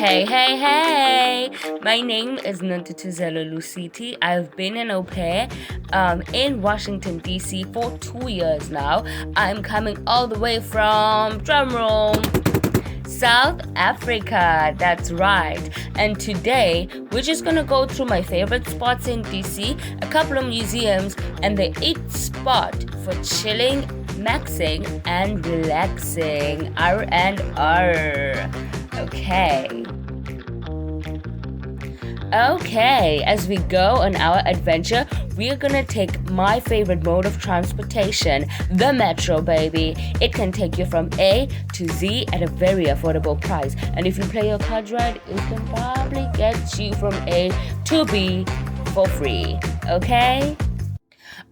Hey, hey, hey! My name is Nantutuzelo Luciti. I've been an au pair in Washington, D.C. for 2 years now. I'm coming all the way from, drumroll, South Africa. That's right. And today, we're just gonna go through my favorite spots in DC, a couple of museums, and the 8th spot for chilling, maxing, and relaxing. R&R. Okay, as we go on our adventure, we're gonna take my favorite mode of transportation, the metro, baby. It can take you from A to Z at a very affordable price. And if you play your cards right, it can probably get you from A to B for free. Okay?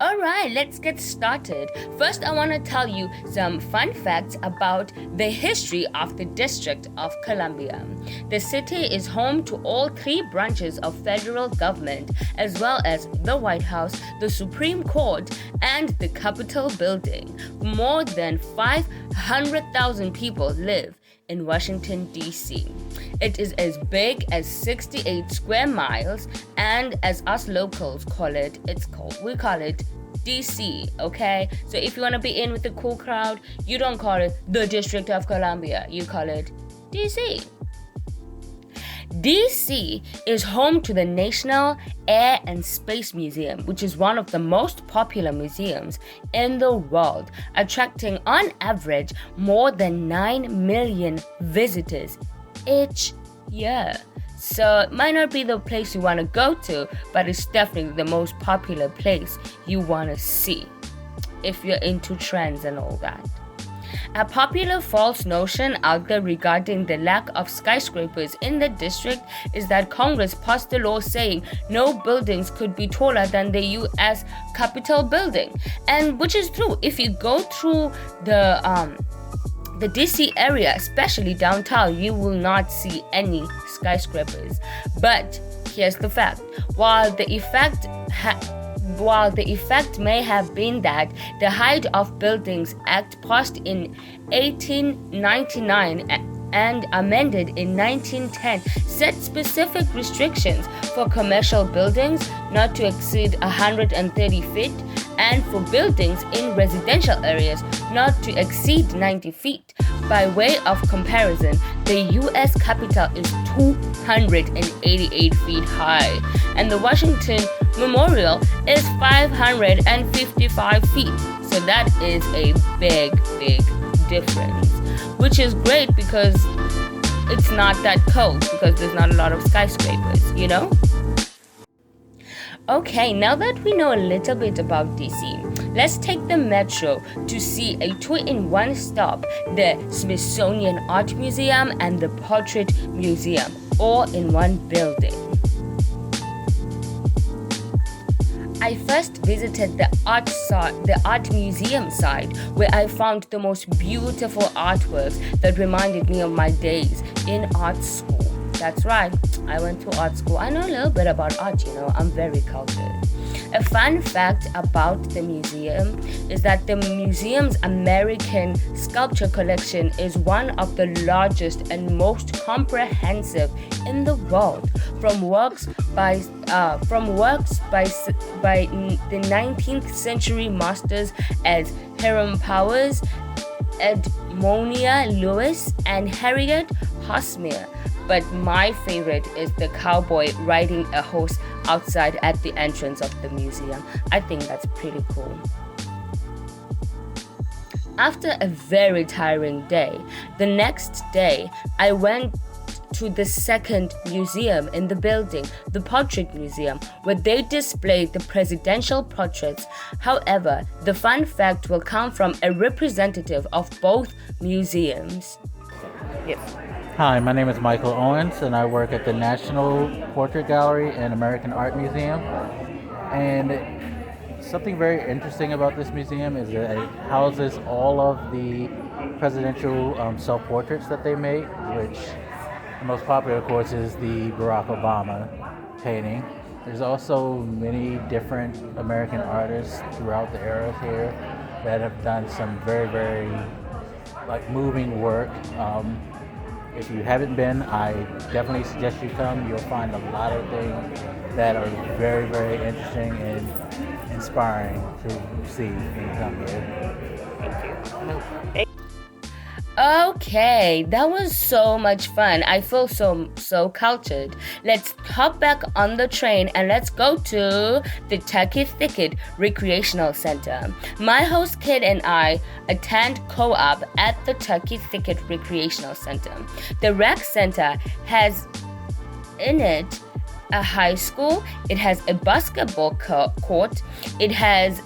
Alright, let's get started. First, I want to tell you some fun facts about the history of the District of Columbia. The city is home to all 3 branches of federal government, as well as the White House, the Supreme Court, and the Capitol Building. More than 500,000 people live in Washington, D.C. It is as big as 68 square miles, and as us locals we call it DC, okay? So if you want to be in with the cool crowd, you don't call it the District of Columbia, you call it DC. DC is home to the National Air and Space Museum, which is one of the most popular museums in the world, attracting on average more than 9 million visitors each year. So it might not be the place you want to go to, but it's definitely the most popular place you want to see if you're into trends and all that. A popular false notion out there regarding the lack of skyscrapers in the district is that Congress passed a law saying no buildings could be taller than the U.S. Capitol building, and which is true. If you go through the DC area, especially downtown, you will not see any skyscrapers. But here's the fact: while the effect may have been that the Height of Buildings Act passed in 1899 and amended in 1910 set specific restrictions for commercial buildings not to exceed 130 feet and for buildings in residential areas not to exceed 90 feet. By way of comparison, the U.S. Capitol is 288 feet high, and the Washington Memorial is 555 feet. So that is a big difference, which is great because it's not that cold because there's not a lot of skyscrapers, you know? Okay, now that we know a little bit about DC, let's take the metro to see a 2-in-1 stop, the Smithsonian Art Museum and the Portrait Museum, all in one building. I first visited the art museum side, where I found the most beautiful artworks that reminded me of my days in art school. That's right, I went to art school. I know a little bit about art, I'm very cultured. A fun fact about the museum is that the museum's American sculpture collection is one of the largest and most comprehensive in the world, from works by the 19th century masters as Hiram Powers, Edmonia Lewis, and Harriet Hosmer. But my favorite is the cowboy riding a horse outside at the entrance of the museum. I think that's pretty cool. After a very tiring day, the next day I went to the second museum in the building, the Portrait Museum, where they displayed the presidential portraits. However, the fun fact will come from a representative of both museums. Yes. Hi, my name is Michael Owens, and I work at the National Portrait Gallery and American Art Museum. And something very interesting about this museum is that it houses all of the presidential self-portraits that they made, which the most popular, of course, is the Barack Obama painting. There's also many different American artists throughout the era here that have done some very, very moving work. If you haven't been, I definitely suggest you come. You'll find a lot of things that are very, very interesting and inspiring to see when you come here. Okay, that was so much fun. I feel so cultured. Let's hop back on the train and let's go to the Turkey Thicket Recreational Center. My host Kid and I attend co-op at the Turkey Thicket Recreational Center. The rec center has in it a high school, it has a basketball court, it has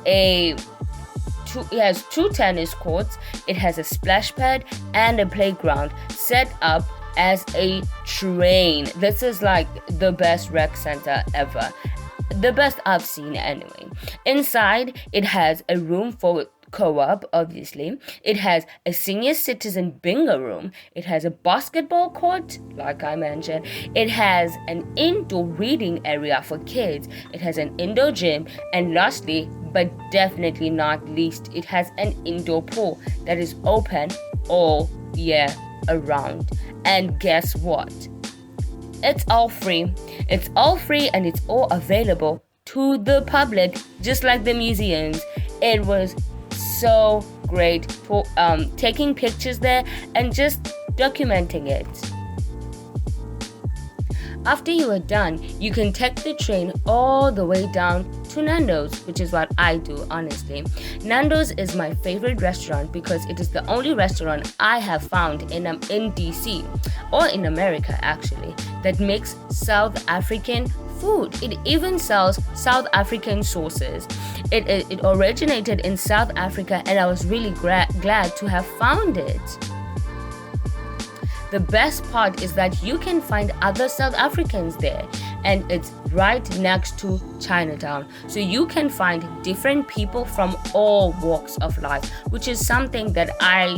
two tennis courts, it has a splash pad and a playground set up as a train. This is like the best rec center ever. The best I've seen anyway. Inside, it has a room for co-op, obviously. It has a senior citizen bingo room. It has a basketball court, like I mentioned. It has an indoor reading area for kids. It has an indoor gym. And lastly, but definitely not least, it has an indoor pool that is open all year around. And guess what? It's all free. It's all free and it's all available to the public, just like the museums. It was so great taking pictures there and just documenting it. After you are done, you can take the train all the way down to Nando's, which is what I do, honestly. Nando's is my favorite restaurant because it is the only restaurant I have found in DC, or in America actually, that makes South African food. It even sells South African sauces. It originated in South Africa and I was really glad to have found it. The best part is that you can find other South Africans there, and it's right next to Chinatown. So you can find different people from all walks of life, which is something that I,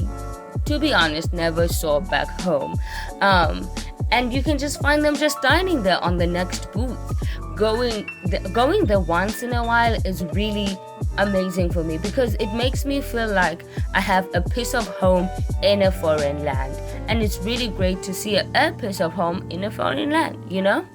to be honest, never saw back home. And you can just find them just dining there on the next booth. Going there once in a while is really amazing for me because it makes me feel like I have a piece of home in a foreign land. And it's really great to see a piece of home in a foreign land, you know?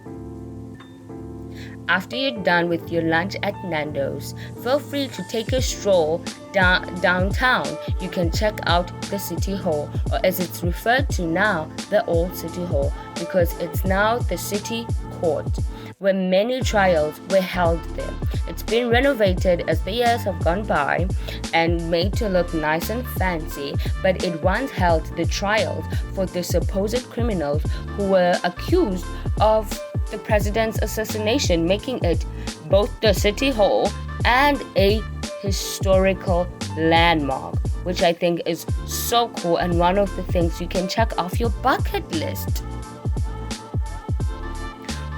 After you're done with your lunch at Nando's, feel free to take a stroll downtown. You can check out the City Hall, or as it's referred to now, the Old City Hall, because it's now the City Court, where many trials were held there. It's been renovated as the years have gone by and made to look nice and fancy, but it once held the trials for the supposed criminals who were accused of the president's assassination, making it both the City Hall and a historical landmark, which I think is so cool and one of the things you can check off your bucket list.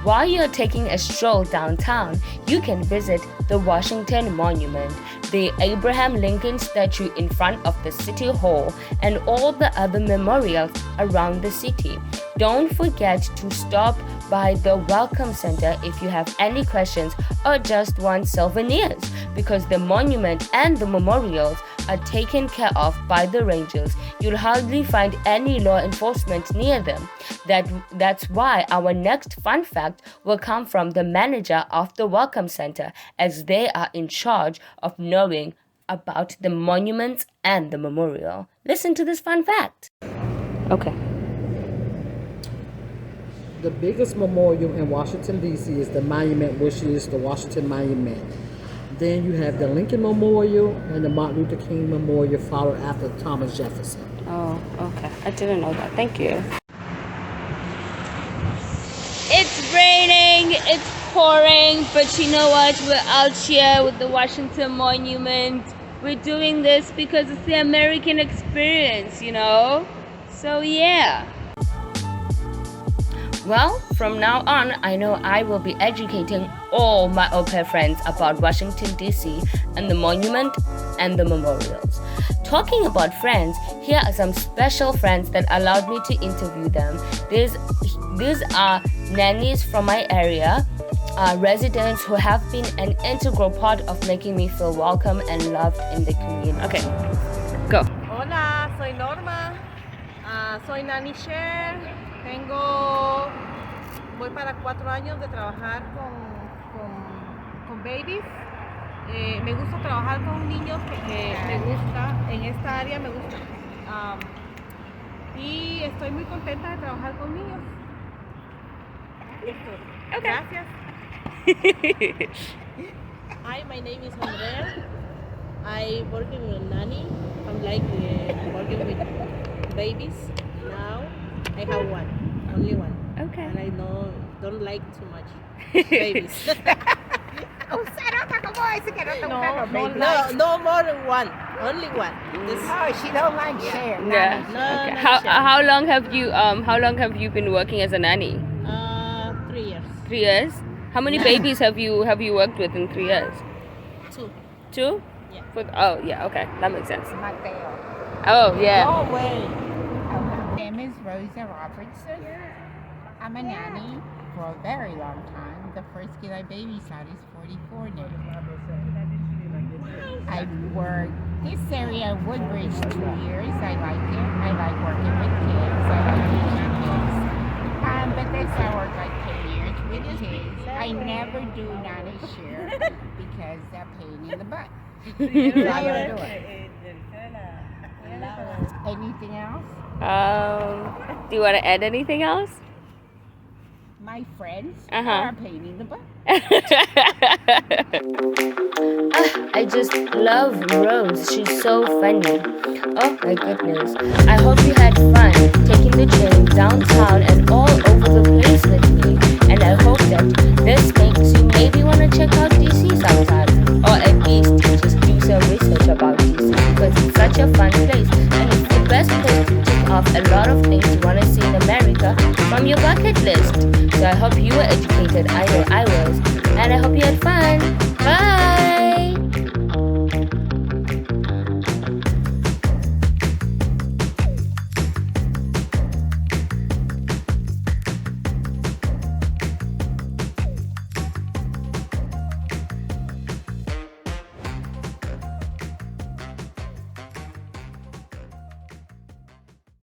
While you're taking a stroll downtown, you can visit the Washington Monument, the Abraham Lincoln statue in front of the City Hall, and all the other memorials around the city. Don't forget to stop by the Welcome Center if you have any questions or just want souvenirs, because the monument and the memorials are taken care of by the rangers. You'll hardly find any law enforcement near them. That's why our next fun fact will come from the manager of the Welcome Center, as they are in charge of knowing about the monuments and the memorial. Listen to this fun fact. Okay. The biggest memorial in Washington, D.C. is the monument, which is the Washington Monument. Then you have the Lincoln Memorial and the Martin Luther King Memorial, followed after Thomas Jefferson. Oh, okay. I didn't know that. Thank you. It's raining, it's pouring, but you know what? We're out here with the Washington Monument. We're doing this because it's the American experience, you know? So yeah. Well, from now on, I know I will be educating all my au pair friends about Washington, D.C. and the monument and the memorials. Talking about friends, here are some special friends that allowed me to interview them. These are nannies from my area, residents who have been an integral part of making me feel welcome and loved in the community. Okay, go. Hola, soy Norma. Soy Nani Cher, voy para 4 años de trabajar con babies. Me gusta trabajar con niños porque me gusta, en esta área me gusta. Y estoy muy contenta de trabajar con niños. Okay. Gracias. Hi, my name is Andrea. I working with nanny. I'm like working with babies. Now I have one, only one. Okay. And I don't like too much babies. Usted no está como ese que no te gusta los babies. No more than one, only one. This, Oh, she don't like share. Yeah. No, Okay. no, How sure. how long have you been working as a nanny? 3 years. 3 years. How many babies have you worked with in 3 years? 2. 2? Yeah. Oh yeah. Okay, that makes sense. Mateo. Oh yeah. Go away. My name is Rosa Robertson. I'm a nanny for a very long time. The first kid I babysat is 44 now. I worked this area in Woodbridge 2 years. I like it. I like working with kids. I like teaching kids. But this I work like 10 years with kids. I never do nanny share because they're pain in the butt. So I don't do it. Anything else? Do you want to add anything else? My friends Uh-huh. are a pain in the butt. I just love Rose. She's so funny. Oh my goodness. I hope you had fun taking the train downtown and all over the place with me. And I hope that this makes you maybe want to check out DC sometime. Or at least just do some research about DC because it's such a fun place. And it's the best place to tick off a lot of things you want to see in America from your bucket list. So I hope you were educated. I know I was. And I hope you had fun. Bye!